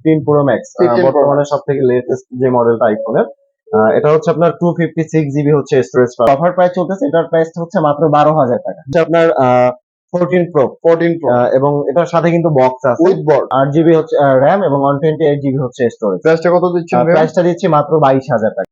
15 Pro Max, 15 Pro বর্তমানে সবথেকে latest যে মডেলটা আইফোনের। এটা হচ্ছে আপনার 256 জিবি হচ্ছে স্টোরেজ। অফার প্রাইস চলতেছে, এটার প্রাইসটা হচ্ছে মাত্র 12,000 টাকা। হচ্ছে আপনার 14 Pro 14 Pro এবং এটার সাথে কিন্তু বক্স আছে উইথ বোর্ড। 8 জিবি হচ্ছে RAM এবং 128 জিবি হচ্ছে স্টোরেজ। প্রাইসটা কত দিচ্ছেন ভাই? প্রাইসটা দিচ্ছি মাত্র 22,000 টাকা।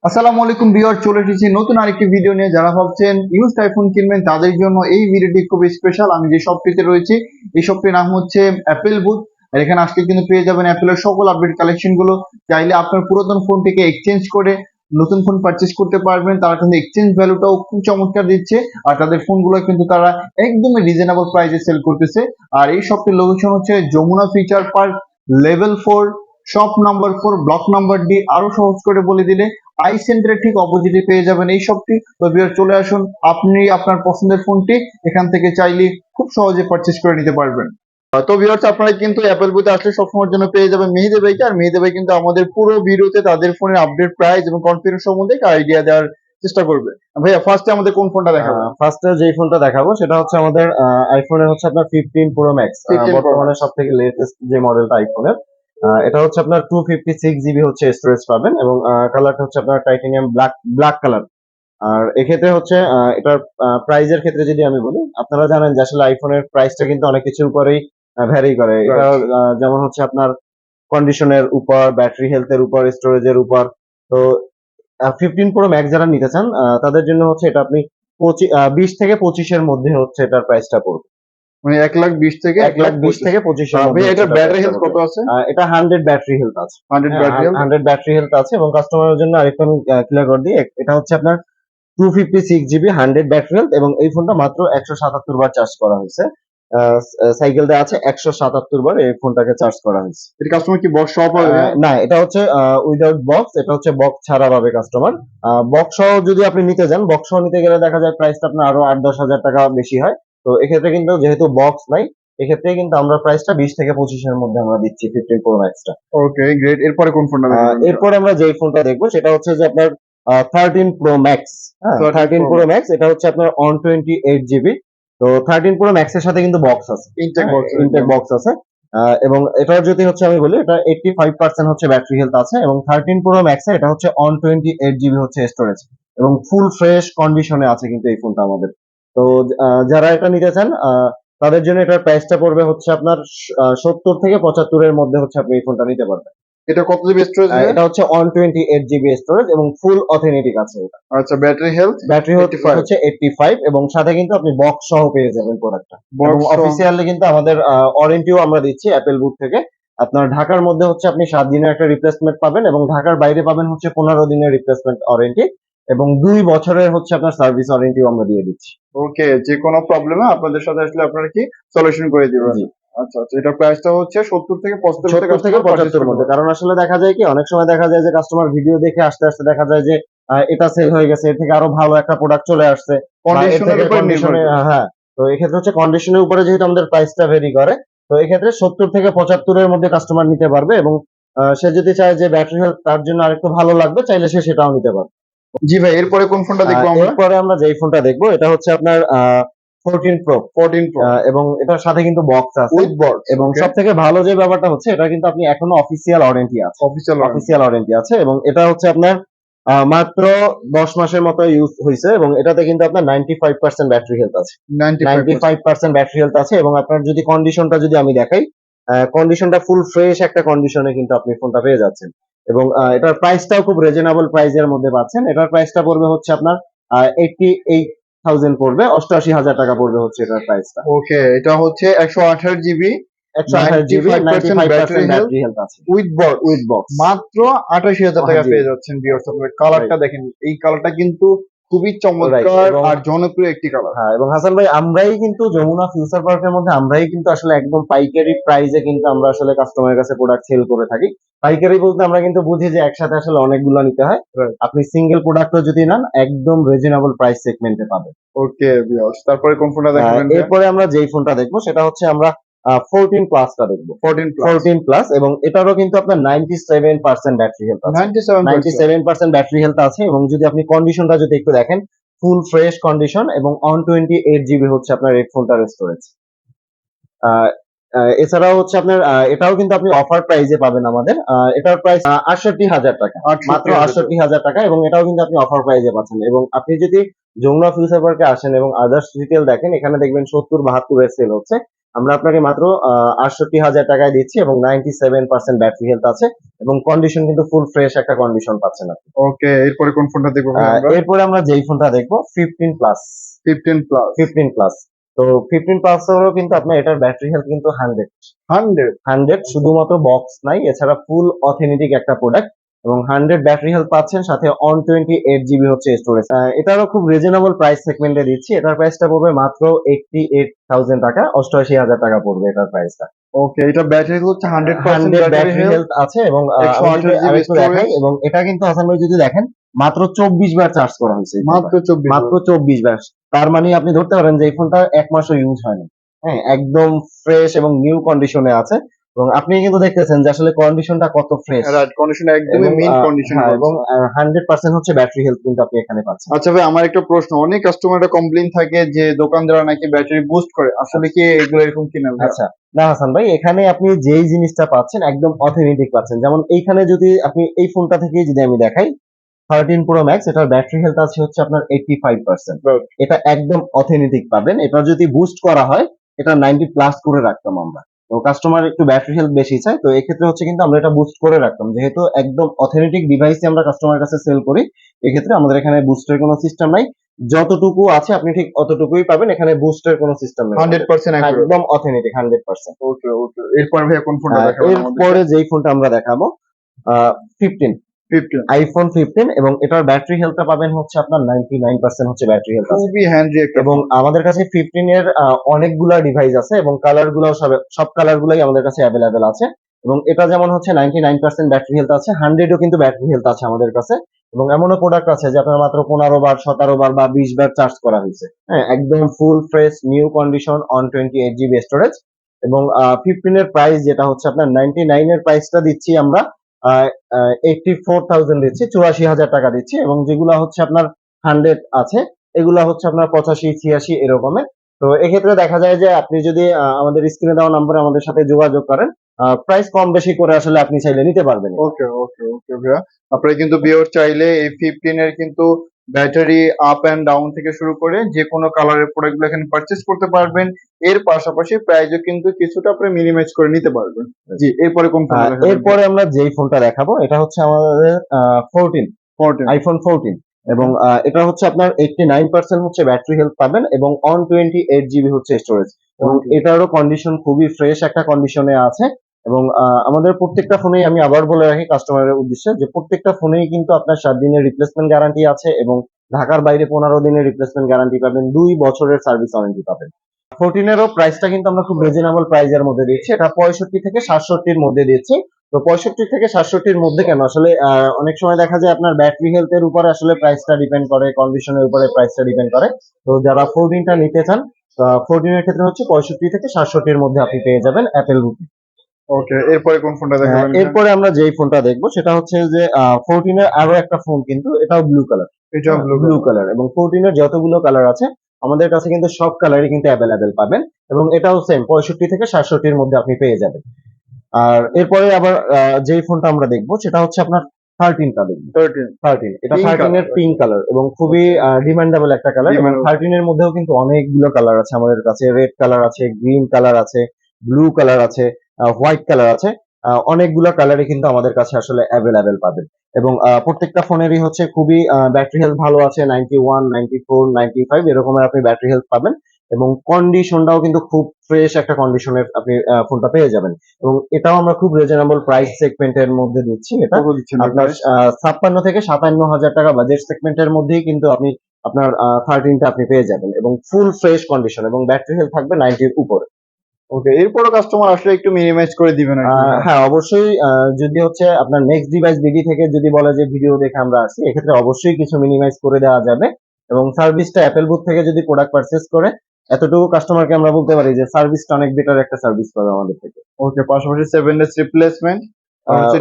আসসালামু আলাইকুম ভিউয়ার, চলে এসেছি নতুন আরেকটি ভিডিও নিয়ে। যারা ভাবছেন ইউজড আইফোন কিনবেন তাদের জন্য এই ভিডিওটি খুবই স্পেশাল। আমি যে শপটিতে রয়েছি এই শপটির নাম হচ্ছে অ্যাপেল বুথ। আর এখানে আসলে কিন্তু পেয়ে যাবেন অ্যাপেলের সকল আপডেট কালেকশন গুলো। চাইলে আপনার পুরাতন ফোনটিকে এক্সচেঞ্জ করে নতুন ফোন পারচেজ করতে পারবেন। তারা কিন্তু এক্সচেঞ্জ ভ্যালুটাও খুব চমৎকার দিচ্ছে, আর তাদের ফোনগুলো কিন্তু তারা একদমই রিজনেবল প্রাইসে সেল করতেছে। আর এই শপটির লোকেশন হচ্ছে Jamuna future park, level 4, shop number 4, block number D. আরো সহজ করে বলে দিলে আই সেন্টারের ঠিক অপোজিটে পেয়ে যাবেন এই শপটি। তো ভিউয়ার চলে আসুন, আপনি আপনার পছন্দের ফোনটি এখান থেকে চাইলে খুব সহজে পারচেজ করে নিতে পারবেন। তো ভিউয়ার্স, আপনারা কিন্তু অ্যাপেল বুথে আসলে সবসময়ের জন্য পেয়ে যাবেন মেহেদী ভাইকে। আর মেহেদী ভাই কিন্তু আমাদের পুরো ভিডিওতে তাদের ফোনের আপডেট, প্রাইস এবং কনফিগারেশন সম্বন্ধে একটা আইডিয়া দেওয়ার চেষ্টা করবে। ভাইয়া, ফার্স্টে আমাদের কোন ফোনটা দেখাবো? ফার্স্টে যে ফোনটা দেখাবো সেটা হচ্ছে আমাদের আইফোনের হচ্ছে আপনার 15 Pro Max, 15 Pro বর্তমানে সবথেকে লেটেস্ট যে মডেলটা আইফোনের। এটা হচ্ছে আপনার 256 জিবি হচ্ছে স্টোরেজ পাবেন এবং কালারটা হচ্ছে আপনার টাইটানিয়াম ব্ল্যাক কালার। আর এক্ষেত্রে হচ্ছে এটার প্রাইজের ক্ষেত্রে যদি আমি বলি, আপনারা জানেন যে আসলে আইফোনের প্রাইসটা কিন্তু অনেক কিছুর উপরেই ভ্যারি করে। এটা যেমন হচ্ছে আপনার কন্ডিশনের উপর, ব্যাটারি হেলথের উপর, স্টোরেজের উপর। তো 15 Pro Max যারা নিতে চান তাদের জন্য হচ্ছে এটা আপনি 20 থেকে 25 এর মধ্যে হচ্ছে এটার প্রাইসটা পড়বে। মানে 1,20,000 থেকে 1,20,000 থেকে 25 এর মধ্যে। এটার ব্যাটারি হেলথ কত আছে? এটা 100 ব্যাটারি হেলথ আছে। 100 ব্যাটারি হেলথ। 100 ব্যাটারি হেলথ আছে এবং কাস্টমারের জন্য আরেকটু আমি ক্লিয়ার করে দিই, এটা হচ্ছে আপনার 256 জিবি 100 ব্যাটারি হেলথ এবং এই ফোনটা মাত্র 177 বার চার্জ করা হয়েছে। সাইকেল দেওয়া আছে 177 বার এই ফোনটাকে চার্জ করা হয়েছে। এটা কাস্টমার কি বক্স সহ পাবে? না, এটা হচ্ছে উইদাউট বক্স। এটা হচ্ছে বক্স ছাড়া পাবে কাস্টমার। বক্স সহ যদি আপনি নিতে যান, বক্স সহ নিতে গেলে দেখা যায় প্রাইসটা আপনার আরো 8-10 হাজার টাকা বেশি হয়। তো এক্ষেত্রে কিন্তু যেহেতু বক্স নাই, এক্ষেত্রে কিন্তু আমরা প্রাইসটা 20 থেকে 25 এর মধ্যে আমরা দিচ্ছি 15 Pro Max টা। ওকে, গ্রেট। এরপরে কোন ফোনটা দেখাবেন? এরপরে আমরা যেই ফোনটা দেখবো সেটা হচ্ছে যে আপনার 13 Pro Max। 13 Pro Max এটা হচ্ছে আপনার 128 জিবি। তো 13 Pro Max এর সাথে কিন্তু বক্স আছে, ইনটেক বক্স আছে। এবং এটার যদি হচ্ছে আমি বলি, এটা 85% হচ্ছে ব্যাটারি হেলথ আছে এবং 13 Pro Max এ এটা হচ্ছে 128 জিবি হচ্ছে স্টোরেজ এবং ফুল ফ্রেশ কন্ডিশনে আছে কিন্তু এই ফোনটা আমাদের। তো যারা এটা নিতে চান তাদের জন্য এটার প্রাইসটা পড়বে হচ্ছে আপনার 70 থেকে 75 এর মধ্যে হচ্ছে আপনি এই ফোনটা নিতে পারবেন। এটা কত জিবি স্টোরেজ? এটা হচ্ছে 128 জিবি স্টোরেজ এবং ফুল অথেন্টিক আছে এটা। আচ্ছা, ব্যাটারি হেলথ হচ্ছে 85 এবং সাথে কিন্তু আপনি বক্স সহ পেয়ে যাবেন প্রোডাক্টটা। এবং বক্স অফিসিয়ালি কিন্তু আমাদের ওয়ারেন্টিও আমরা দিচ্ছি অ্যাপেল বুথ থেকে। আপনার ঢাকার মধ্যে হচ্ছে আপনি 7 দিনের একটা রিপ্লেসমেন্ট পাবেন এবং ঢাকার বাইরে পাবেন হচ্ছে 15 দিনের রিপ্লেসমেন্ট ওয়ারেন্টি এবং 2 বছরের হচ্ছে আপনার সার্ভিস ওয়ারেন্টিও আমরা দিয়ে দিচ্ছি। ওকে, যে কোনো প্রবলেমে আপনাদের সাথে আসলে আপনারা কি সলিউশন করে দিবেন? জি। আচ্ছা আচ্ছা, এটা প্রাইসটা হচ্ছে 70 থেকে 75 থেকে 75 এর মধ্যে। কারণ আসলে দেখা যায় কি, অনেক সময় দেখা যায় যে কাস্টমার ভিডিও দেখে আসতে আসতে দেখা যায় যে এটা সেল হয়ে গেছে, এর থেকে আরো ভালো একটা প্রোডাক্ট চলে আসছে। কন্ডিশনের উপর নির্ভর করে। হ্যাঁ, তো এক্ষেত্রে হচ্ছে কন্ডিশনের উপরে যেহেতু আমাদের প্রাইসটা ভেরি করে, তো এক্ষেত্রে 70 থেকে 75 এর মধ্যে কাস্টমার নিতে পারবে এবং সে যদি চায় যে ব্যাটারি হেলথ তার জন্য আরেকটু ভালো লাগবে, চাইলে সে সেটাও নিতে পারবে। জি ভাই, এরপরে কোন ফোনটা দেখবো আমরা? এরপরে আমরা যেই ফোনটা দেখবো এটা হচ্ছে আপনার 14 Pro এবং এটার সাথে কিন্তু বক্স আছে উইথ বক্স। এবং সবথেকে ভালো যে ব্যাপারটা হচ্ছে এটা কিন্তু আপনি এখনো অফিসিয়াল ওয়ারেন্টি আছে, অফিসিয়াল ওয়ারেন্টি আছে এবং এটা হচ্ছে আপনার মাত্র 10 মাসের মতো ইউজ হয়েছে এবং এটাতে কিন্তু আপনার 95% ব্যাটারি হেলথ আছে। 95% ব্যাটারি হেলথ আছে এবং আপনার যদি কন্ডিশনটা যদি আমি দেখাই, কন্ডিশনটা ফুল ফ্রেশ একটা কন্ডিশনে কিন্তু আপনি ফোনটা পেয়ে যাচ্ছেন এবং এটার প্রাইসটাও খুব রিজনেবল প্রাইসের মধ্যে পাচ্ছেন। এটার প্রাইসটা পড়বে হচ্ছে আপনার 88,000 পড়বে, 88,000 টাকা পড়বে হচ্ছে এটার প্রাইসটা। ওকে, এটা হচ্ছে 128 জিবি 128 জিবি 95% ব্যাটারি হেলথ আছে উইথ বক্স মাত্র 88,000 টাকা পেয়ে যাচ্ছেন। ভিউয়ার্স, আপনারা কালারটা দেখেন, এই কালারটা কিন্তু খুবই চমৎকার আর জনপ্রিয় একটি কালার। হ্যাঁ, এবং হাসান ভাই, আমরাই কিন্তু যমুনা ফিউচার পার্কের মধ্যে আমরাই কিন্তু আসলে একদম পাইকারি প্রাইসে কিন্তু আমরা আসলে কাস্টমারের কাছে প্রোডাক্ট সেল করে থাকি। পাইকারি বলতে আমরা কিন্তু বুঝি যে একসাথে আসলে অনেকগুলো নিতে হয়। আপনি সিঙ্গেল প্রোডাক্টও যদি নেন একদম রিজনেবল প্রাইস সেগমেন্টে পাবেন। ওকে ভিউয়ার্স, তারপরে কোন ফোনটা দেখবেন? এরপরে আমরা যেই ফোনটা দেখবো সেটা হচ্ছে আমরা 14 প্লাসটা দেখবো। 14 প্লাস এবং এটারও কিন্তু আপনার 97% ব্যাটারি হেলথ আছে। 97% ব্যাটারি হেলথ আছে এবং যদি আপনি কন্ডিশনটা যদি একটু দেখেন, ফুল ফ্রেশ কন্ডিশন এবং 128 জিবি হচ্ছে আপনার এই ফোনটার স্টোরেজ। এছাড়াও হচ্ছে আপনার এটাও কিন্তু আপনি অফার প্রাইজে পাবেন আমাদের। এটার প্রাইস 68,000 টাকা, মাত্র 68,000 টাকা, এবং এটাও কিন্তু আপনি অফার প্রাইজে পাচ্ছেন। এবং আপনি যদি যমুনা ফিউচার পার্কে আসেন এবং আদার্স ডিটেল দেখেন, এখানে দেখবেন 70-72 এর সেল হচ্ছে। আমরা আপনাকে মাত্র 68,000 টাকায় দিচ্ছি, এবং 97% ব্যাটারি হেলথ আছে, এবং কন্ডিশন কিন্তু ফুল ফ্রেশ একটা কন্ডিশন পাচ্ছেন আপনি। ওকে, এরপরে কোন ফোনটা দেখবো ভাই আমরা? এরপরে আমরা যেই ফোনটা দেখবো 15 প্লাস। 15 প্লাস। 15 প্লাস, তো 15 প্লাস হলো কিন্তু আপনার এটার ব্যাটারি হেলথ কিন্তু 100 শুধুমাত্র বক্স নাই, এছাড়া ফুল অথেন্টিক একটা প্রোডাক্ট, এবং 100 ব্যাটারি হেলথ পাচ্ছেন, সাথে 128 জিবি হচ্ছে স্টোরেজ। এটারও খুব রিজনেবল প্রাইস সেগমেন্টে দিচ্ছি। এটার প্রাইসটা পড়বে মাত্র 88,000 টাকা, 88,000 টাকা পড়বে এটার প্রাইসটা। ওকে, এটা ব্যাটারি হচ্ছে 100% 100 ব্যাটারি ব্যাটারি হেলথ আছে, এবং 128 জিবি আরেকটু দেখাই, এবং এটা কিন্তু হাসান ভাই যদি দেখেন মাত্র 24 বার চার্জ করা হয়েছে। মাত্র 24। মাত্র 24 বার। তার মানে আপনি ধরতে পারেন যে এই ফোনটা 1 মাসও ইউজ হয়নি। হ্যাঁ, একদম ফ্রেশ এবং নিউ কন্ডিশনে আছে, এবং আপনি কিন্তু দেখতেছেন যে আসলে কন্ডিশনটা কত ফ্রেশ। রাইট, কন্ডিশন একদমই মিন কন্ডিশন। এবং 100% হচ্ছে ব্যাটারি হেলথ কিন্তু আপনি এখানে পাচ্ছেন। আচ্ছা ভাই, আমার একটা প্রশ্ন, অনেক কাস্টমাররা কমপ্লেইন থাকে যে দোকানদাররা নাকি ব্যাটারি বুস্ট করে, আসলে কি এগুলো এরকম কিনা? আচ্ছা, না হাসান ভাই, এখানে আপনি যেই জিনিসটা পাচ্ছেন একদম অথেন্টিক পাচ্ছেন। যেমন এইখানে যদি আপনি এই ফোনটা থেকে যদি আমি দেখাই 13 প্রো ম্যাক্স, এটার ব্যাটারি হেলথ আছে হচ্ছে আপনার 85%। এটা একদম অথেন্টিক পাবেন। এটা যদি বুস্ট করা হয় এটা 90 প্লাস করে রাখতাম আমরা, তো কাস্টমার একটু ব্যাটারি হেলথ বেশি চায়, তো এক্ষেত্রে হচ্ছে কিন্তু আমরা এটা বুস্ট করে রাখতাম, যেহেতু একদম অথেন্টিক ডিভাইসই আমরা কাস্টমারের কাছে সেল করি। এক্ষেত্রে আমাদের এখানে বুস্টের কোনো সিস্টেম নাই, যতটুকু আছে আপনি ঠিক অতটুকুই পাবেন, এখানে বুস্টের কোনো সিস্টেম নেই। 100% একদম অথেন্টিক 100%। ওকে ওকে, এরপর ভাই কোন ফোনটা দেখাবেন আমাদের? এরপরে যেই ফোনটা আমরা দেখাবো 15 আইফোন 15, এবং এটার ব্যাটারি হেলথটা পাবেন হচ্ছে আপনার 99% হচ্ছে ব্যাটারি হেলথ আছে, খুবই হ্যান্ডি একটা এবং আমাদের কাছে 15 এর অনেকগুলা ডিভাইস আছে, এবং কালার গুলো সব কালার গুলাই আমাদের কাছে অ্যাভেলেবেল আছে। এবং এটা যেমন হচ্ছে 99% ব্যাটারি হেলথ আছে, 100ও কিন্তু ব্যাটারি হেলথ আছে আমাদের কাছে। এবং এমনও প্রোডাক্ট আছে যে আপনার মাত্র 15 বার, 17 বার বা 20 বার চার্জ করা হয়েছে। হ্যাঁ, একদম full fresh new condition, 128 GB storage. এবং 15 এর প্রাইস যেটা হচ্ছে আপনার 99 এর প্রাইসটা দিচ্ছি আমরা 84,000 দিচ্ছি, 84,000 টাকা দিচ্ছি, এবং যেগুলো হচ্ছে আপনার 100 আছে এগুলা হচ্ছে আপনার 85-86 এরকমের। তো এক্ষেত্রে দেখা যায় যে আপনি যদি আমাদের স্ক্রিনে দেওয়া নম্বরে আমাদের সাথে যোগাযোগ করেন, প্রাইস কম বেশি করে আসলে আপনি চাইলে নিতে পারবেন। ওকে ওকে ওকে ভাইয়া, আপনারা কিন্তু ভিউয়ার চাইলে এই 15 এর কিন্তু ব্যাটারি আপ এন্ড ডাউন থেকে শুরু করে যে কোনো কালারের প্রোডাক্টগুলো এখানে পারচেজ করতে পারবেন। এর পাশাপাশি প্রাইসও কিন্তু কিছুটা আপনি মিনিমাইজ করে নিতে পারবেন। জি, এরপরে কোন ফোনটা দেখাবেন? এরপরে আমরা যেই ফোনটা দেখাবো এটা হচ্ছে আমাদের 14 আইফোন 14, এবং এটা হচ্ছে আপনার 89% হচ্ছে ব্যাটারি হেলথ পাবেন, এবং 128 জিবি হচ্ছে স্টোরেজ, এবং এটারও কন্ডিশন খুবই ফ্রেশ একটা কন্ডিশনে আছে। এবং আমাদের প্রত্যেকটা ফোনেই, আমি আবার বলে রাখি কাস্টমারের উদ্দেশ্যে, যে প্রত্যেকটা ফোনেই কিন্তু আপনার 7 দিনের রিপ্লেসমেন্ট গ্যারান্টি আছে, এবং ঢাকার বাইরে 15 দিনের রিপ্লেসমেন্ট গ্যারান্টি পাবেন, 2 বছরের সার্ভিস ওয়ারেন্টি পাবেন। 14 এরও প্রাইসটা কিন্তু আমরা খুব রিজনেবল প্রাইজের মধ্যে দিচ্ছি, এটা 65 থেকে 67 এর মধ্যে দিচ্ছি। তো 65 থেকে 67 এর মধ্যে কেন, আসলে অনেক সময় দেখা যায় আপনার ব্যাটারি হেলথ এর উপরে আসলে প্রাইসটা ডিপেন্ড করে, কন্ডিশনের উপরে প্রাইসটা ডিপেন্ড করে। তো যারা 14টা নিতে চান, 14 এর ক্ষেত্রে হচ্ছে 65 থেকে 67 এর মধ্যে আপনি পেয়ে যাবেন অ্যাপেল বুকে। ওকে, এরপরে কোন ফোনটা দেখাবেন? এরপরে আমরা যেই ফোনটা দেখবো সেটা হচ্ছে যে 14 এর আরো একটা ফোন, কিন্তু এটাও ব্লু কালার। এটাও ব্লু কালার, এবং 14 এর যতগুলো কালার আছে আমাদের কাছে কিন্তু সব কালারই কিন্তু অ্যাভেলেবেল পাবেন, এবং এটাও সেম 65 থেকে 67 এর মধ্যে আপনি পেয়ে যাবেন। আর এরপরে আবার যেই ফোনটা আমরা দেখবো সেটা হচ্ছে আপনার 13টা দেখবো। 13 এটা 13 এর পিঙ্ক কালার, এবং খুবই ডিমান্ডেবল একটা কালার, এবং 13 এর মধ্যেও কিন্তু অনেকগুলো কালার আছে আমাদের কাছে। রেড কালার আছে, গ্রিন কালার আছে, ব্লু কালার আছে, হোয়াইট কালার আছে, অনেকগুলো কালারই কিন্তু আমাদের কাছে আসলে অ্যাভেলেবেল পাবেন। এবং প্রত্যেকটা ফোনেরই হচ্ছে খুবই ব্যাটারি হেলথ ভালো আছে, 91, 94, 95 এরকমের আপনি ব্যাটারি হেলথ পাবেন, এবং কন্ডিশনটাও কিন্তু খুব ফ্রেশ একটা কন্ডিশনের আপনি ফোনটা পেয়ে যাবেন। এবং এটাও আমরা খুব রিজনেবল প্রাইস সেগমেন্টের মধ্যে দিচ্ছি। এটা আপনার 56 থেকে 57,000 টাকা বাজেট সেগমেন্টের মধ্যেই কিন্তু আপনি আপনার 13টা আপনি পেয়ে যাবেন, এবং ফুল ফ্রেশ কন্ডিশন, এবং ব্যাটারি হেলথ থাকবে 90 এর উপরে। ওকে, এরপরও কাস্টমার আসলে একটু মিনিমাইজ করে দিবেন আর কি। হ্যাঁ, অবশ্যই। যদি হচ্ছে আপনার নেক্সট ডিভাইস বিডি থেকে যদি বলে যে ভিডিও দেখে আমরা আসি, এক্ষেত্রে অবশ্যই কিছু মিনিমাইজ করে দেওয়া যাবে। এবং সার্ভিসটা অ্যাপেল বুথ থেকে যদি প্রোডাক্ট পারচেজ করে, এতটুকু কাস্টমারকে আমরা বলতে পারি যে সার্ভিসটা অনেক বেটার একটা সার্ভিস পাবে আমাদের থেকে। ওকে, পাশাপাশি 7 ডেজ রিপ্লেসমেন্ট,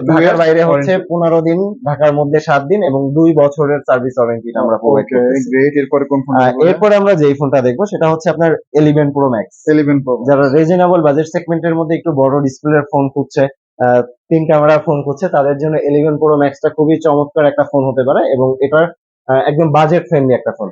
ঢাকার বাইরে হচ্ছে 15 দিন, ঢাকার মধ্যে 7 দিন এবং 2 বছরের সার্ভিস ওয়ারেন্টি আমরা প্রোভাইড করতেছি। গ্রেট। এরপরে কোন ফোন? এরপরে আমরা যেই ফোনটা দেখবো সেটা হচ্ছে আপনার 11 প্রো ম্যাক্স। 11 প্রো। যারা রিজনেবল বাজেট সেগমেন্টের মধ্যে একটু বড় ডিসপ্লের ফোন খুঁজছে, 3 ক্যামেরার ফোন খুঁজছে, তাদের জন্য 11 প্রো ম্যাক্সটা খুবই চমৎকার একটা ফোন হতে পারে এবং এটার একদম বাজেট ফ্রেন্ডলি একটা ফোন।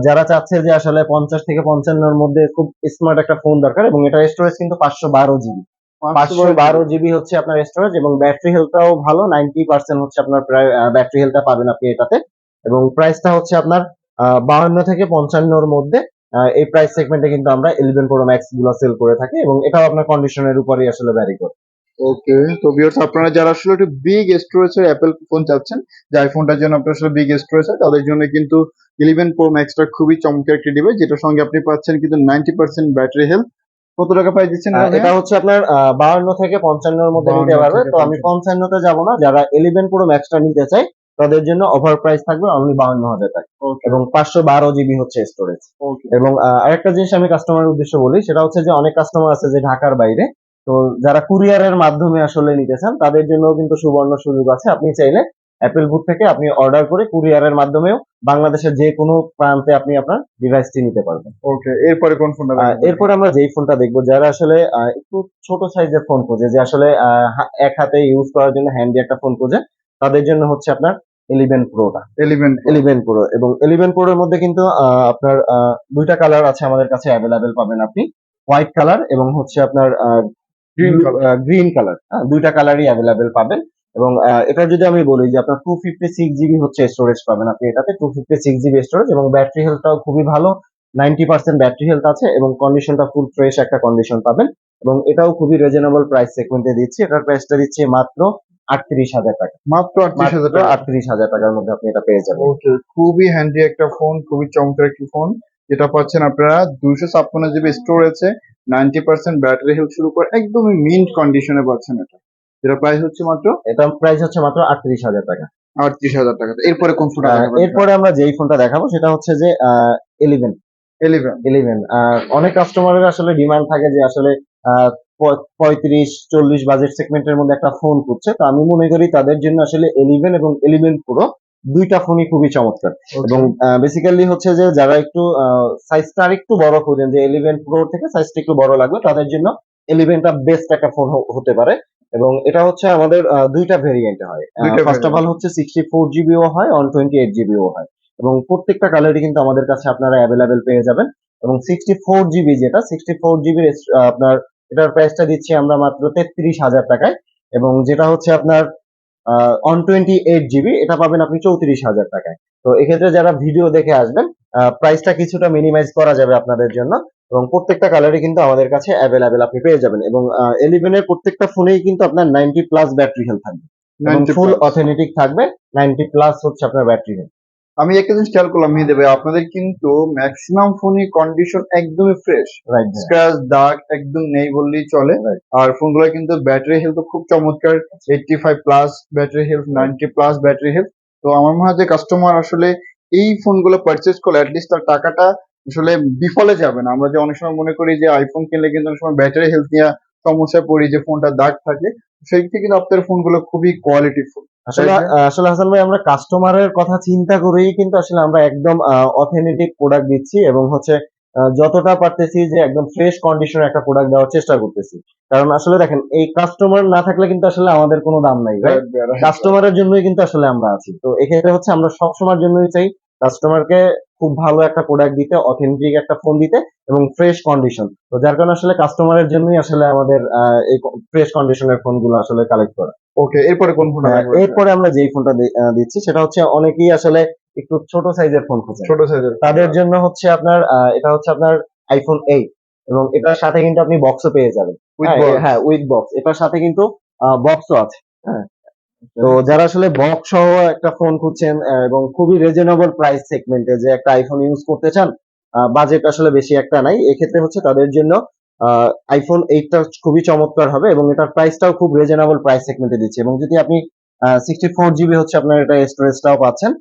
যারা চাচ্ছে যে আসলে 50 থেকে 55 এর মধ্যে খুব স্মার্ট একটা ফোন দরকার এবং এটার স্টোরেজ কিন্তু 512 জিবি। 512 জিবি হচ্ছে আপনার স্টোরেজ এবং ব্যাটারি হেলথটাও ভালো, 90% হচ্ছে আপনার প্রায় ব্যাটারি হেলথটা পাবেন আপনি এটাতে। এবং প্রাইসটা হচ্ছে আপনার 52 থেকে 55 এর মধ্যে। এই প্রাইস সেগমেন্টে কিন্তু আমরা 11 প্রো ম্যাক্স গুলো সেল করে থাকি এবং এটাও আপনার কন্ডিশনের উপরেই আসলে ভ্যারি করে। ওকে, তো ভিউয়ার্স আপনারা যারা আসলে একটু বিগ স্টোরেজের অ্যাপেল ফোন চাচ্ছেন, যে আইফোনটার জন্য আপনার আসলে বিগ স্টোরেজ হয়, তাদের জন্য কিন্তু 11 প্রো ম্যাক্সটা খুবই চমৎকার একটি ডিভাইস, যেটার সঙ্গে আপনি পাচ্ছেন কিন্তু 90% ব্যাটারি হেলথ। কত টাকা প্রাইস দিচ্ছেন এটা হচ্ছে আপনার 52 থেকে 55 এর মধ্যে নিতে 52 পারবে। থেকে তো আমি 55 55 তে যাব না, যারা 11 প্রো ম্যাক্সটা নিতে চাই তাদের জন্য অফার প্রাইস থাকবে অনলি 52,000 টাকা ওকে এবং 512 জিবি হচ্ছে স্টোরেজ। ওকে এবং আরেকটা জিনিস আমি কাস্টমারের উদ্দেশ্যে বলি, সেটা হচ্ছে যে অনেক কাস্টমার আছে যে ঢাকার বাইরে, তো যারা কুরিয়ারের মাধ্যমে আসলে নিতে চান তাদের জন্য কিন্তু সুবর্ণ সুযোগ আছে। আপনি চাইলে অ্যাপেল বুক থেকে আপনি অর্ডার করে কুরিয়ারের মাধ্যমেও বাংলাদেশের যে কোনো প্রান্তে আপনি আপনার ডিভাইসটি নিতে পারবেন। ওকে, এরপরে কোন ফোনটা? এরপর আমরা যেই ফোনটা দেখবো, যারা আসলে একটু ছোট সাইজের ফোন খোঁজে, যে আসলে এক হাতে ইউজ করার জন্য হ্যান্ডি একটা ফোন খোঁজে, তাদের জন্য হচ্ছে আপনার 11 প্রোটা। 11 প্রো এবং 11 প্রোর মধ্যে কিন্তু আপনার দুইটা কালার আছে আমাদের কাছে অ্যাভেলেবেল পাবেন আপনি, হোয়াইট কালার এবং হচ্ছে আপনার গ্রিন কালার। দুইটা কালারই অ্যাভেলেবেল পাবেন এবং এটা যদি আমি বলি যে আপনার 256 জিবি হচ্ছে স্টোরেজ পাবেন আপনি এটাতে, 256 জিবি স্টোরেজ এবং ব্যাটারি হেলথটাও খুবই ভালো, 90% ব্যাটারি হেলথ আছে এবং কন্ডিশনটা ফুল ফ্রেশ একটা কন্ডিশন পাবেন এবং এটাও খুবই রিজনেবল প্রাইস সেগমেন্টে দিচ্ছি। এটার প্রাইসটা দিচ্ছি মাত্র 38,000 টাকা। মাত্র 38,000 টাকা। 38,000 টাকার মধ্যে আপনি এটা পেয়ে যাবেন। ওকে, খুবই হ্যান্ডি একটা ফোন, খুবই চমৎকার একটি ফোন, যেটা পাচ্ছেন আপনারা 256 জিবি স্টোরেজে, 90% ব্যাটারি হেলথ শুরু করে একদমই মিন্ট কন্ডিশনে পাচ্ছেন এটা, যেটা প্রাইস হচ্ছে মাত্র এটা প্রাইস হচ্ছে মাত্র 38,000 টাকা। 38,000 টাকা। এরপরে কোন ফোনটা দেখাবেন? এরপরে আমরা যেই ফোনটা দেখাবো সেটা হচ্ছে যে 11। 11 অনেক কাস্টমারের আসলে ডিমান্ড থাকে যে আসলে 35-40 বাজেট সেগমেন্টের মধ্যে একটা ফোন খুঁজছে, তো আমি মনে করি তাদের জন্য আসলে 11 এবং 11 প্রো দুইটা ফোনই খুবই চমৎকার। এবং বেসিক্যালি হচ্ছে যে যারা একটু সাইজটা আর একটু বড় খোঁজেন, যে 11 প্রো থেকে সাইজটা একটু বড় লাগবে, তাদের জন্য 11টা বেস্ট একটা ফোন হতে পারে। এবং এটা হচ্ছে আমাদের দুইটা ভেরিয়েন্টে হয়। ফার্স্ট অফ অল হচ্ছে 64 জিবিও হয়, 128 জিবিও হয় এবং প্রত্যেকটা কালারই কিন্তু আমাদের কাছে আপনারা অ্যাভেলেবেল পেয়ে যাবেন। এবং 64 জিবি, যেটা 64 জিবির আপনার এটার প্রাইসটা দিচ্ছি আমরা মাত্র 33,000 টাকায় এবং যেটা হচ্ছে আপনার 128 জিবি এটা পাবেন আপনি 34,000 টাকায়। তো এক্ষেত্রে যারা ভিডিও দেখে আসবেন, প্রাইসটা কিছুটা মিনিমাইজ করা যাবে আপনাদের জন্য এবং প্রত্যেকটা কালারই কিন্তু আমাদের কাছে অ্যাভেলেবেল আপনি পেয়ে যাবেন। এবং 11 এর প্রত্যেকটা ফোনেই কিন্তু আপনার 90 প্লাস ব্যাটারি হেলথ থাকবে এবং ফুল অথেন্টিক থাকবে, 90 প্লাস হচ্ছে আপনার ব্যাটারি হেলথ। আমি একটা জিনিস খেয়াল করলাম মেহেদি ভাই, আপনাদের কিন্তু ম্যাক্সিমাম ফোনই কন্ডিশন একদমই ফ্রেশ, রাইট, স্ক্র্যাচ দাগ একদম নেই বললেই চলে। আর ফোনগুলো কিন্তু ব্যাটারি হেলথ খুব চমৎকার, 85 plus battery health, 90 plus battery health. তো আমার মনে হয় যে কাস্টমার আসলে এই ফোনগুলো পারচেজ করলে অ্যাটলিস্ট তার টাকাটা আসলে বিফলে যাবে না। আমরা যে অনেক সময় মনে করি যে আইফোন কিনলে কিন্তু অনেক সময় ব্যাটারি হেলথ নিয়ে সমস্যায় পড়ি, যে ফোনটা দাগ থাকে, সেই থেকে কিন্তু আপনাদের ফোনগুলো খুবই কোয়ালিটি ফুল। আসলে আসলে হাসান ভাই, আমরা কাস্টমারের কথা চিন্তা করেই কিন্তু আসলে আমরা একদম অথেন্টিক প্রোডাক্ট দিচ্ছি এবং হচ্ছে যতটা পারতেছি যে একদম ফ্রেশ কন্ডিশনের একটা প্রোডাক্ট দেওয়ার চেষ্টা করতেছি। কারণ আসলে দেখেন, এই কাস্টমার না থাকলে কিন্তু আসলে আমাদের কোনো দাম নাই, কাস্টমারের জন্যই কিন্তু আসলে আমরা আছি। তো এক্ষেত্রে হচ্ছে আমরা সবসময়ের জন্যই চাই কাস্টমারকে খুব ভালো একটা প্রোডাক্ট দিতে, অথেন্টিক একটা ফোন দিতে এবং ফ্রেশ কন্ডিশন। তো যার কারণে আসলে কাস্টমারের জন্যই আসলে আমাদের এই ফ্রেশ কন্ডিশনের ফোনগুলো আসলে কালেক্ট করা। ওকে, এরপরে কোন ফোনটা? এরপরে আমরা যেই ফোনটা দিচ্ছি সেটা হচ্ছে অনেকেই আসলে একটু ছোট সাইজের ফোন খুঁজে, ছোট সাইজের, তাদের জন্য হচ্ছে আপনার এটা হচ্ছে আপনার আইফোন 8 এবং এটার সাথে কিন্তু আপনি বক্সও পেয়ে যাবেন। হ্যাঁ, উইথ বক্স, এটার সাথে কিন্তু বক্সও আছে। হ্যাঁ, তো যারা আসলে বক্স সহ একটা ফোন খুঁজছেন এবং খুবই রিজনেবল প্রাইস সেগমেন্টে যে একটা আইফোন ইউজ করতে চান, বাজেট আসলে বেশি একটা নাই, এক্ষেত্রে হচ্ছে তাদের জন্য আইফোন 8টা খুবই চমৎকার হবে এবং এটার প্রাইসটাও খুব রিজনেবল প্রাইস সেগমেন্টে দিচ্ছে। এবং যদি আপনি 64 জিবি হচ্ছে আপনার এটা স্টোরেজটাও পাচ্ছেন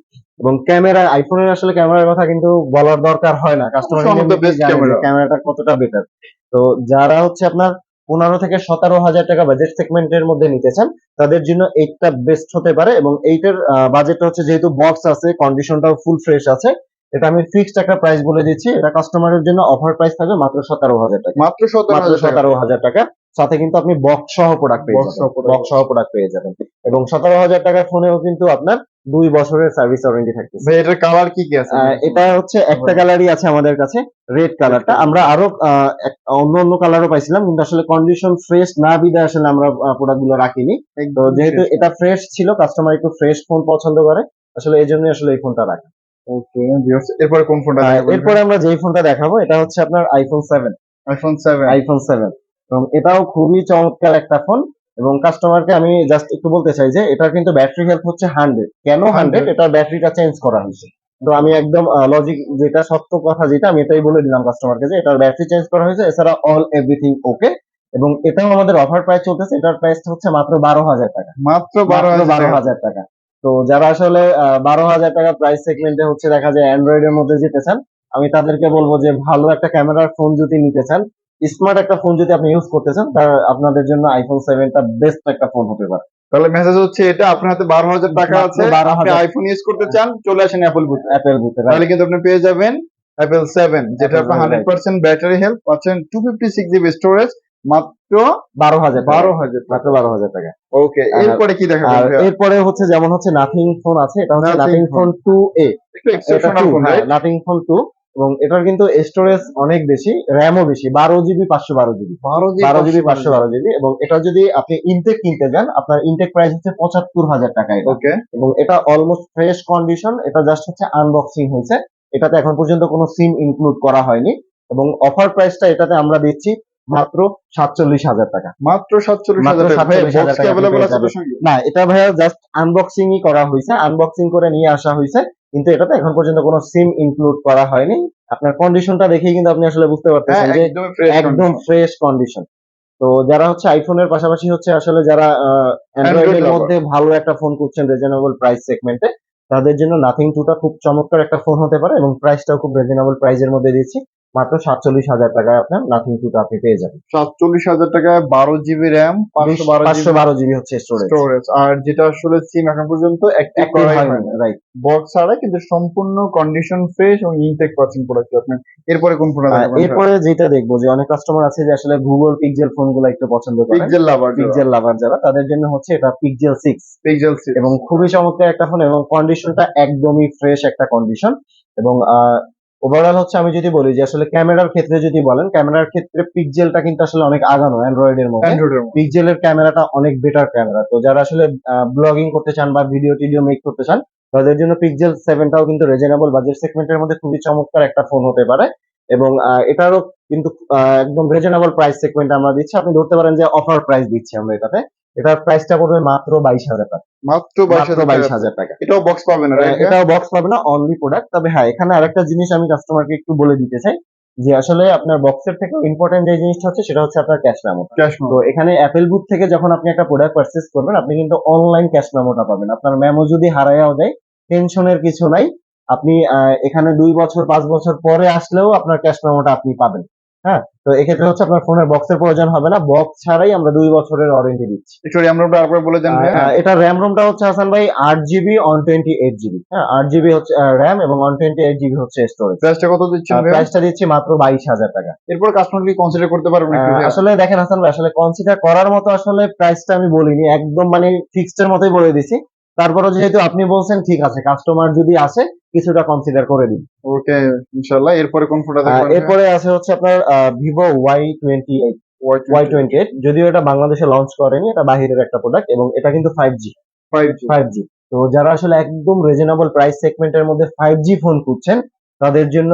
এবং ক্যামেরা, আইফোনের আসলে ক্যামেরার কথা কিন্তু বলার দরকার হয় না, কাস্টমার ক্যামেরাটা কতটা বেটার। তো যারা হচ্ছে আপনার 15 থেকে 17 হাজার টাকা বাজেট সেগমেন্টের মধ্যে নিতে চান, তাদের জন্য এইটা বেস্ট হতে পারে। এবং এইটার বাজেটটা হচ্ছে, যেহেতু বক্স আছে, কন্ডিশনটাও ফুল ফ্রেশ আছে, এটা আমি ফিক্সড একটা প্রাইস বলে দিচ্ছি। এটা কাস্টমারের জন্য অফার প্রাইস থাকবে মাত্র 17 হাজার টাকা। মাত্র মাত্র 17,000 টাকা। 17 হাজার টাকা। সাথে কিন্তু আপনি বক্স সহ প্রোডাক্ট পেয়ে Box যাবেন, সহ product বক্স সহ প্রোডাক্ট পেয়ে যাবেন। এবং 17 হাজার টাকার ফোনেও কিন্তু আপনার 2 বছরের সার্ভিস ওয়ারেন্টি থাকতেছে। ভাই এটার কালার কি কি আছে? এটা হচ্ছে একটা কালারই আছে আমাদের কাছে, রেড কালারটা। আমরা আরো অন্য অন্য কালারও পাইছিলাম, কিন্তু আসলে কন্ডিশন ফ্রেশ না বিধায় আসলে আমরা প্রোডাক্ট গুলো রাখিনি। তো যেহেতু এটা ফ্রেশ ছিল, কাস্টমার একটু ফ্রেশ ফোন পছন্দ করে, আসলে এই জন্যই আসলে এই ফোনটা রাখা। ওকে, এরপরে কোন ফোনটা দেখাবেন? এরপরে আমরা যেই ফোনটা দেখাবো, এটা হচ্ছে আপনার আইফোন 7। আইফোন 7। আইফোন 7 এবং এটাও খুবই চমৎকার একটা ফোন। এবং কাস্টমারকে আমি জাস্ট একটু বলতে চাই যে এটার কিন্তু ব্যাটারি হেলথ হচ্ছে 100। কেন 100? এটার ব্যাটারিটা চেঞ্জ করা হয়েছে। তো আমি একদম লজিক, যেটা সত্য কথা, যেটা আমি এটাই বলে দিলাম কাস্টমারকে, যে এটার ব্যাটারি চেঞ্জ করা হয়েছে, এছাড়া অল এভরিথিং ওকে। এবং এটাও আমাদের অফার প্রাইস চলতেছে, এটার প্রাইসটা হচ্ছে মাত্র 12,000 টাকা। মাত্র 12,000 টাকা। 12,000 টাকা। তো যারা আসলে 12,000 টাকা প্রাইস সেগমেন্টে হচ্ছে দেখা যায় অ্যান্ড্রয়েড এর মধ্যে যেতে চান, আমি তাদেরকে বলবো যে ভালো একটা ক্যামেরার ফোন যদি নিতে চান, স্মার্ট একটা ফোন যদি আপনি ইউজ করতে চান, তার আপনাদের জন্য আইফোন 7টা বেস্ট একটা ফোন হতে পারে। তাহলে মেসেজ হচ্ছে, এটা আপনার হাতে 12,000 টাকা মাত্র আছে, 12,000 আপনি আইফোন ইউজ করতে চান, চলে আসেন অ্যাপল বুথে। অ্যাপেল বুথে। তাহলে কিন্তু আপনি পেয়ে যাবেন অ্যাপল 7, যেটা Apple আপনার 7, 100% ব্যাটারি হেলথ পাচ্ছেন, 256 জিবি স্টোরেজ, মাত্র 12,000 টাকা। 12,000 মাত্র টাকা। 12,000 টাকা। ওকে, এরপরে কি দেখাবেন আর ভাইয়া? এরপরে হচ্ছে, যেমন হচ্ছে নাথিং ফোন আছে, এটা হচ্ছে Nothing nothing phone phone। 2A। একটু exceptional phone, right? Nothing phone 2। এবং এটার কিন্তু স্টোরেজ অনেক বেশি, র্যামও বেশি, 12 জিবি 512 জিবি। 12 GB 512 GB. এবং এটা যদি আপনি ইনটেক কিনতে যান, আপনার ইনটেক প্রাইস হচ্ছে 75,000 টাকা এটা। ওকে, এবং এটা অলমোস্ট ফ্রেশ কন্ডিশন, এটা জাস্ট হচ্ছে আনবক্সিং হয়েছে, এটাতে এখন পর্যন্ত কোনো সিম ইনক্লুড করা হয়নি। এবং অফার প্রাইসটা এটাতে আমরা দিচ্ছি মাত্র 47,000 টাকা। মাত্র 47,000 মাত্র টাকা। ভাই 47,000 বক্স কি টাকা অ্যাভেলেবল পেয়ে আছে যাবেন। তোর সঙ্গে? না, এটা ভাইয়া জাস্ট আনবক্সিংই করা হয়েছে, আনবক্সিং করে নিয়ে আসা হয়েছে, কিন্তু এটাতে এখন পর্যন্ত কোনো সিম ইনক্লুড করা হয়নি। আপনার কন্ডিশনটা দেখেই কিন্তু আপনি আসলে বুঝতে হ্যাঁ, পারতেছেন যে একদমই ফ্রেশ একদম কন্ডিশন। Fresh condition. তো যারা হচ্ছে আইফোনের পাশাপাশি হচ্ছে আসলে যারা অ্যান্ড্রয়েড Android এর lover। মধ্যে ভালো একটা ফোন খুঁজছেন রিজনেবল প্রাইস সেগমেন্টে, তাদের জন্য নাথিং 2টা খুব চমৎকার একটা ফোন হতে পারে। এবং প্রাইসটাও খুব রিজনেবল প্রাইসের মধ্যে দিচ্ছি, মাত্র 47,000 টাকায় আপনার নাথিং 2টা আপনি পেয়ে যাবেন। 47,000 টাকায় 12 জিবি র্যাম, 512 জিবি 512 জিবি হচ্ছে স্টোরেজ। স্টোরেজ, আর যেটা আসলে সিম এখন পর্যন্ত অ্যাক্টিভ করাই হয়নি, রাইট। বক্স ছাড়া, কিন্তু সম্পূর্ণ কন্ডিশন ফ্রেশ এবং ইনটেক পাচ্ছেন প্রোডাক্ট আপনি। এরপরে কোন ফোনটা দেখাবেন? এরপরে যেটা দেখবো, যে অনেক কাস্টমার আছে যে আসলে গুগল পিক্সেল ফোনগুলো একটু পছন্দ করে, পিক্সেল লাভার। পিক্সেল লাভার যারা, তাদের জন্য হচ্ছে এটা পিক্সেল 6। পিক্সেল 6 এবং খুবই চমৎকার একটা ফোন, এবং কন্ডিশনটা একদমই ফ্রেশ একটা কন্ডিশন। এবং ওভারঅল হচ্ছে আমি যদি বলি যে আসলে ক্যামেরার ক্ষেত্রে যদি বলেন, ক্যামেরার ক্ষেত্রে পিক্সেলটা কিন্তু আসলে অনেক আগানো অ্যান্ড্রয়েড এর মধ্যে। পিক্সেলের ক্যামেরাটা অনেক বেটার ক্যামেরা। তো যারা আসলে ব্লগিং করতে চান বা ভিডিও টিডিও মেক করতে চান, তাদের জন্য পিক্সেল 7টাও কিন্তু রিজনেবল বাজেট সেগমেন্টের মধ্যে খুবই চমৎকার একটা ফোন হতে পারে। এবং এটারও কিন্তু একদম রিজনেবল প্রাইস সেগমেন্ট আমরা দিচ্ছি। আপনি ধরতে পারেন যে অফার প্রাইস দিচ্ছি আমরা এটাতে। এটার প্রাইসটা পড়বে মাত্র 22,000 টাকা। মাত্র মাত্র 22,000 22,000 টাকা। এটাও বক্স পাবে না, রাইট? এটাও বক্স পাবে না, অনলি প্রোডাক্ট। তবে হ্যাঁ, এখানে আরেকটা জিনিস আমি কাস্টমারকে একটু বলে দিতে চাই, যে আসলে আপনার বক্সের থেকে ইম্পর্টেন্ট যে জিনিসটা হচ্ছে, সেটা হচ্ছে আপনার ক্যাশ মেমো। ক্যাশ তো এখানে অ্যাপেল বুথ থেকে যখন আপনি একটা প্রোডাক্ট পারচেজ করবেন, আপনি কিন্তু অনলাইন ক্যাশ মেমোটা পাবেন। আপনার মেমো যদি হারায়াও যায়, টেনশনের কিছু নাই। আপনি এখানে 2 বছর 5 বছর পরে আসলেও আপনার ক্যাশ মেমোটা আপনি পাবেন। হ্যাঁ, তো এক্ষেত্রে হচ্ছে আপনার ফোনের বক্সের প্রয়োজন হবে না, বক্স ছাড়াই আমরা 2 বছরের ওয়ারেন্টি দিচ্ছি। একটু র্যাম রোমটা আরেকবার বলে দেন ভাই। এটা র্যাম রোমটা হচ্ছে হাসান ভাই 8 জিবি 128 জিবি। হ্যাঁ, 8 জিবি হচ্ছে র্যাম এবং 128 জিবি হচ্ছে স্টোরেজ। প্রাইসটা কত দিচ্ছেন ভাই? প্রাইসটা দিচ্ছি মাত্র 22,000 টাকা। এরপর কাস্টমার কি কনসিডার করতে পারবেন একটু ভাইয়া? আসলে দেখেন হাসান ভাই, আসলে কনসিডার করার মতো আসলে প্রাইসটা আমি বলিনি, একদম মানে ফিক্সড এর মতোই বলে দিছি। তারপরে যেহেতু আপনি বলছেন, ঠিক আছে, কাস্টমার যদি আসে কিছুটা কনসিডার করে দিন। ওকে, ইনশাআল্লাহ। এরপরে কোন ফোনটা দেখাবেন? এরপরে আছে হচ্ছে আপনার ভিভো Y28। যদিও এটা বাংলাদেশে লঞ্চ করেনি, এটা বাহিরের একটা প্রোডাক্ট, এবং এটা কিন্তু 5G। 5G। তো যারা আসলে একদম রিজনেবল প্রাইস সেগমেন্টের মধ্যে 5G ফোন খুঁজছেন, তাদের জন্য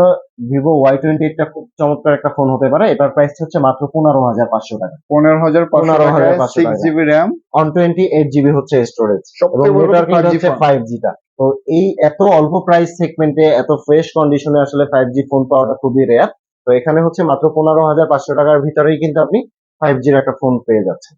ভিভো Y28টা খুব চমৎকার একটা ফোন হতে পারে। এটার প্রাইস হচ্ছে মাত্র 15,500 টাকা। 15,500 টাকায় 15,500 6 জিবি র্যাম, 128 জিবি হচ্ছে স্টোরেজ, এবং সবথেকে বড় এটার কথা কিন্তু 5G হচ্ছে ফোন। 5Gটা। তো এই এত অল্প প্রাইস সেগমেন্টে এত ফ্রেশ কন্ডিশনে আসলে 5G ফোন পাওয়াটা খুবই রেয়ার। তো এখানে হচ্ছে মাত্র 15,500 টাকার ভিতরেই কিন্তু আপনি 5Gর একটা ফোন পেয়ে যাচ্ছেন।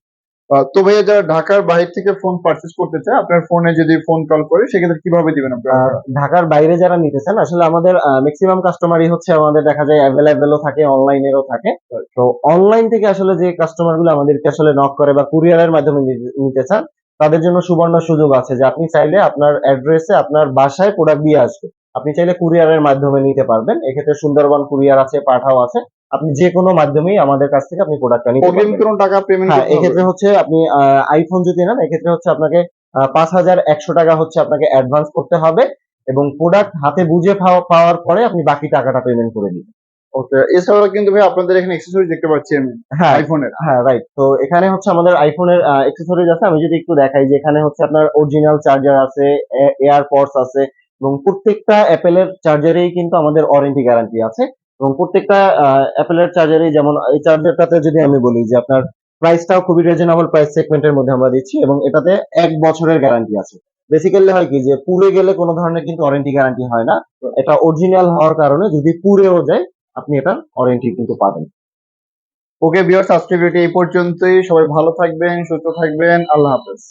তো ভাইয়া যারা ঢাকার বাইরে থেকে ফোন পারচেজ করতে চায় আপনার ফোনে যদি ফোন কল করে সেক্ষেত্রে কিভাবে দিবেন আপনারা? ঢাকার বাইরে যারা নিতে চান আসলে আমাদের ম্যাক্সিমাম কাস্টমারই হচ্ছে আমাদের দেখা যায় অ্যাভেলেবেলও থাকে, অনলাইনেরও থাকে। তো অনলাইন থেকে আসলে যে কাস্টমার গুলো আমাদেরকে আসলে নক করে বা কুরিয়ারের মাধ্যমে নিতে চান, তাদের জন্য সুবর্ণ সুযোগ আছে যে আপনি চাইলে আপনার অ্যাড্রেসে আপনার বাসায় প্রোডাক্ট দিয়ে আসবে। আপনি চাইলে কুরিয়ারের মাধ্যমে নিতে পারবেন। এক্ষেত্রে সুন্দরবন কুরিয়ার আছে, পাঠাও আছে। আপনি যে কোনো মাধ্যমেই আমাদের কাছ থেকে আপনি প্রোডাক্টটা নিতে অগ্রিম পারবেন। কোনো টাকা পেমেন্ট হ্যাঁ, করতে হবে? এক্ষেত্রে হচ্ছে আপনি আইফোন যদি নেন এক্ষেত্রে হচ্ছে আপনাকে ৫,১০০ টাকা হচ্ছে আপনাকে অ্যাডভান্স করতে হবে এবং প্রোডাক্ট হাতে বুঝে পাওয়ার পরে আপনি বাকি টাকাটা পেমেন্ট করে দিবেন। ওকে, এছাড়াও কিন্তু ভাই আপনাদের এখানে অ্যাক্সেসরিজ দেখতে পাচ্ছি আমি হ্যাঁ, আইফোনের। হ্যাঁ, রাইট। তো এখানে হচ্ছে আমাদের আইফোনের অ্যাক্সেসরিজ আছে। আমি যদি একটু দেখাই যে এখানে হচ্ছে আপনার অরিজিনাল চার্জার আছে, এয়ারপডস আছে এবং প্রত্যেকটা অ্যাপেলের চার্জারেই কিন্তু আমাদের ওয়ারেন্টি গ্যারান্টি আছে এবং প্রত্যেকটা অ্যাপেলের চার্জারেই যেমন এই চার্জারটাতে যদি আমি বলি যে আপনার প্রাইসটাও খুবই রিজনেবল প্রাইস সেগমেন্টের মধ্যে আমরা দিচ্ছি এবং এটাতে ১ বছরের গ্যারান্টি আছে। বেসিক্যালি হয় কি যে পুড়ে গেলে কোনো ধরনের কিন্তু ওয়ারেন্টি গ্যারান্টি হয় না। এটা অরিজিনাল হওয়ার কারণে যদি পুড়েও যায় আপনি এটার ওয়ারেন্টি কিন্তু পাবেন। ওকে ভিউয়ার্স, আজকের ভিডিওটি এই পর্যন্তই। সবাই ভালো থাকবেন, সুস্থ থাকবেন। আল্লাহ হাফেজ।